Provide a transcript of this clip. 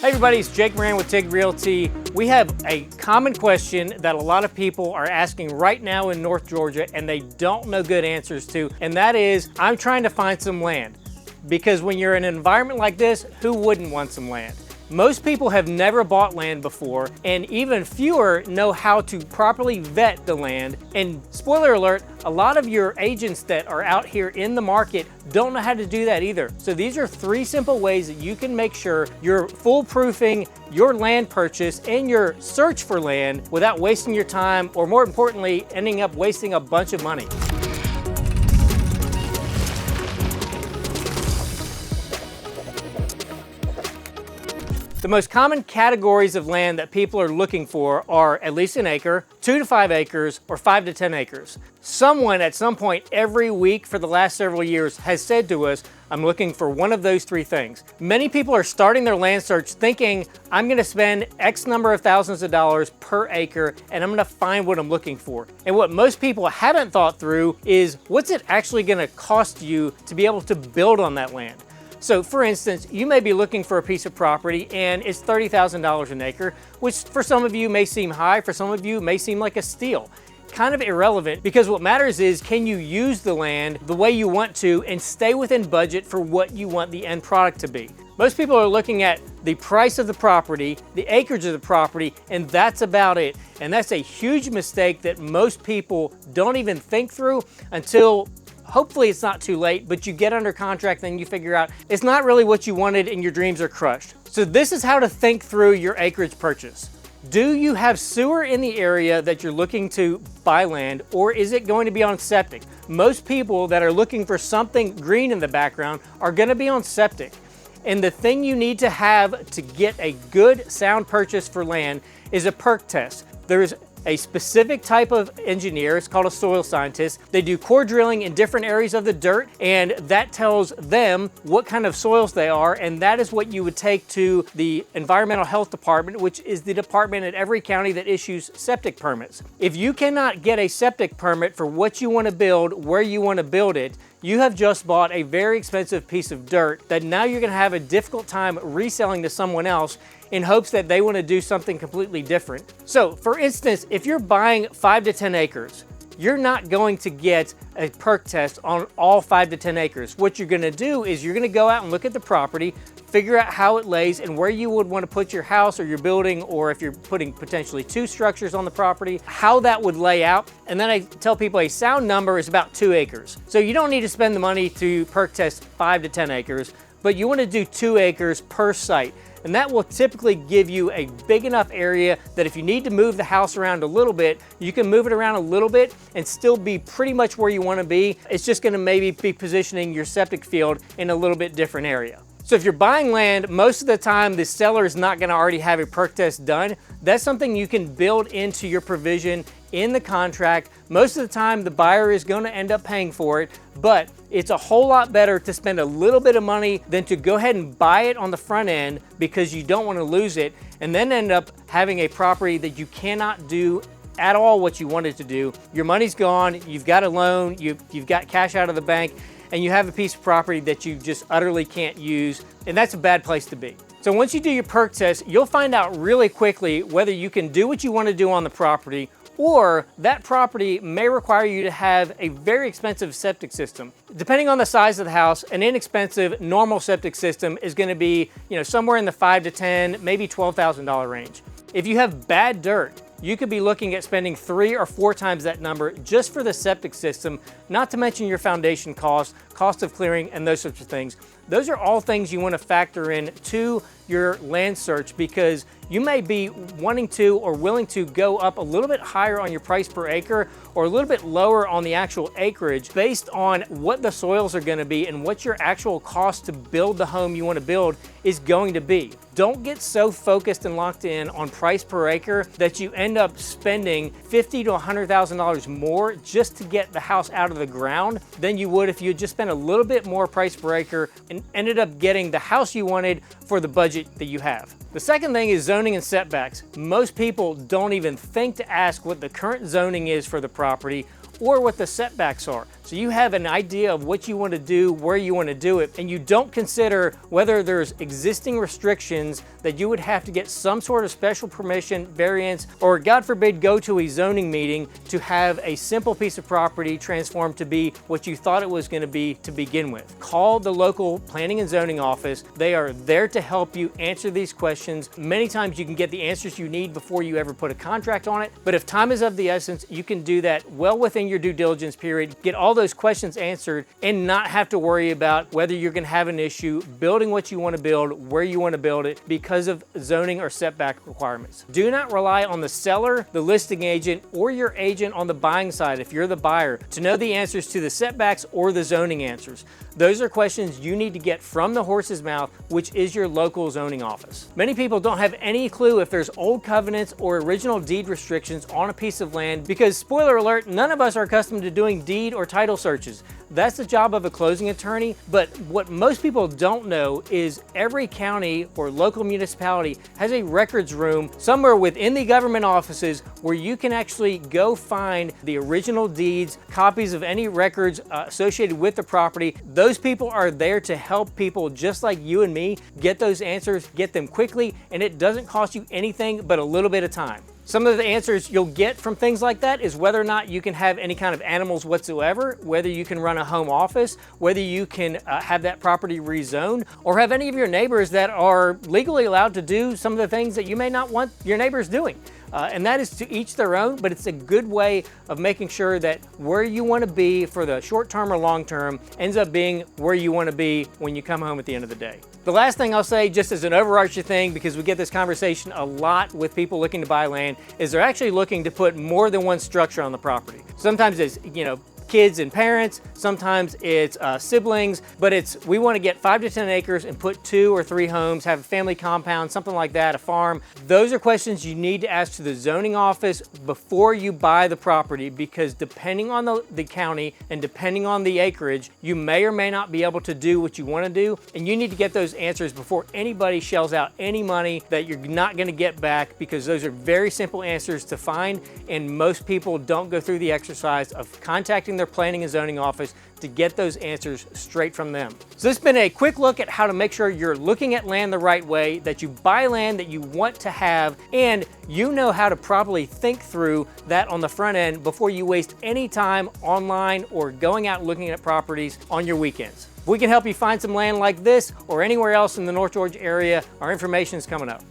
Hey everybody, it's Jake Moran with TIG Realty. We have a common question that a lot of people are asking right now in North Georgia and they don't know good answers to, and that is, I'm trying to find some land. Because when you're in an environment like this, who wouldn't want some land? Most people have never bought land before, and even fewer know how to properly vet the land. And spoiler alert, a lot of your agents that are out here in the market don't know how to do that either. So these are 3 simple ways that you can make sure you're foolproofing your land purchase and your search for land without wasting your time, or more importantly, ending up wasting a bunch of money. The most common categories of land that people are looking for are at least an acre, 2 to 5 acres, or 5 to 10 acres. Someone at some point every week for the last several years has said to us, I'm looking for one of those 3 things. Many people are starting their land search thinking, I'm gonna spend X number of thousands of dollars per acre and I'm gonna find what I'm looking for. And what most people haven't thought through is, what's it actually gonna cost you to be able to build on that land? So for instance, you may be looking for a piece of property and it's $30,000 an acre, which for some of you may seem high, for some of you may seem like a steal. Kind of irrelevant, because what matters is, can you use the land the way you want to and stay within budget for what you want the end product to be? Most people are looking at the price of the property, the acreage of the property, and that's about it. And that's a huge mistake that most people don't even think through until hopefully it's not too late, but you get under contract, then you figure out it's not really what you wanted and your dreams are crushed. So this is how to think through your acreage purchase. Do you have sewer in the area that you're looking to buy land, or is it going to be on septic? Most people that are looking for something green in the background are going to be on septic. And the thing you need to have to get a good, sound purchase for land is a perk test. There's a specific type of engineer, it's called a soil scientist. They do core drilling in different areas of the dirt, and that tells them what kind of soils they are, and that is what you would take to the environmental health department, which is the department at every county that issues septic permits. If you cannot get a septic permit for what you want to build, where you want to build it, you have just bought a very expensive piece of dirt that now you're going to have a difficult time reselling to someone else in hopes that they want to do something completely different. So for instance, if you're buying 5 to 10 acres, you're not going to get a perk test on all 5 to 10 acres. What you're going to do is you're going to go out and look at the property, figure out how it lays and where you would want to put your house or your building, or if you're putting potentially 2 structures on the property, how that would lay out. And then I tell people a sound number is about 2 acres. So you don't need to spend the money to perk test 5 to 10 acres, but you want to do 2 acres per site. And that will typically give you a big enough area that if you need to move the house around a little bit, you can move it around a little bit and still be pretty much where you want to be. It's just going to maybe be positioning your septic field in a little bit different area. So if you're buying land, most of the time the seller is not going to already have a perk test done. That's something you can build into your provision in the contract. Most of the time the buyer is going to end up paying for it, but it's a whole lot better to spend a little bit of money than to go ahead and buy it on the front end because you don't want to lose it and then end up having a property that you cannot do at all what you wanted to do. Your money's gone, you've got a loan, you've got cash out of the bank, and you have a piece of property that you just utterly can't use, and that's a bad place to be. So once you do your perk test, you'll find out really quickly whether you can do what you want to do on the property, or that property may require you to have a very expensive septic system. Depending on the size of the house, an inexpensive normal septic system is going to be, somewhere in the $5,000 to $10,000, maybe $12,000 range. If you have bad dirt, you could be looking at spending 3 or 4 times that number just for the septic system, not to mention your foundation cost of clearing, and those sorts of things. Those are all things you want to factor in to your land search, because you may be wanting to or willing to go up a little bit higher on your price per acre or a little bit lower on the actual acreage based on what the soils are going to be and what your actual cost to build the home you want to build is going to be. Don't get so focused and locked in on price per acre that you end up spending $50,000 to $100,000 more just to get the house out of the ground than you would if you had just spent a little bit more price per acre and ended up getting the house you wanted for the budget that you have. The second thing is zoning and setbacks. Most people don't even think to ask what the current zoning is for the property or what the setbacks are. So you have an idea of what you want to do, where you want to do it, and you don't consider whether there's existing restrictions that you would have to get some sort of special permission, variance, or God forbid, go to a zoning meeting to have a simple piece of property transformed to be what you thought it was going to be to begin with. Call the local planning and zoning office. They are there to help you answer these questions. Many times you can get the answers you need before you ever put a contract on it, but if time is of the essence, you can do that well within your due diligence period, get all those questions answered, and not have to worry about whether you're going to have an issue building what you want to build, where you want to build it, because of zoning or setback requirements. Do not rely on the seller, the listing agent, or your agent on the buying side, if you're the buyer, to know the answers to the setbacks or the zoning answers. Those are questions you need to get from the horse's mouth, which is your local zoning office. Many people don't have any clue if there's old covenants or original deed restrictions on a piece of land because, spoiler alert, none of us are accustomed to doing deed or title searches. That's the job of a closing attorney, but what most people don't know is every county or local municipality has a records room somewhere within the government offices where you can actually go find the original deeds, copies of any records associated with the property. Those people are there to help people just like you and me get those answers, get them quickly, and it doesn't cost you anything but a little bit of time. Some of the answers you'll get from things like that is whether or not you can have any kind of animals whatsoever, whether you can run a home office, whether you can have that property rezoned, or have any of your neighbors that are legally allowed to do some of the things that you may not want your neighbors doing. And that is to each their own, but it's a good way of making sure that where you want to be for the short term or long term ends up being where you want to be when you come home at the end of the day. The last thing I'll say, just as an overarching thing, because we get this conversation a lot with people looking to buy land, is they're actually looking to put more than one structure on the property. Sometimes it's, kids and parents, sometimes it's siblings, but we want to get 5 to 10 acres and put 2 or 3 homes, have a family compound, something like that, a farm. Those are questions you need to ask to the zoning office before you buy the property, because depending on the county and depending on the acreage, you may or may not be able to do what you want to do, and you need to get those answers before anybody shells out any money that you're not going to get back, because those are very simple answers to find, and most people don't go through the exercise of contacting their planning and zoning office to get those answers straight from them. So this has been a quick look at how to make sure you're looking at land the right way, that you buy land that you want to have, and you know how to properly think through that on the front end before you waste any time online or going out looking at properties on your weekends. If we can help you find some land like this or anywhere else in the North Georgia area, our information is coming up.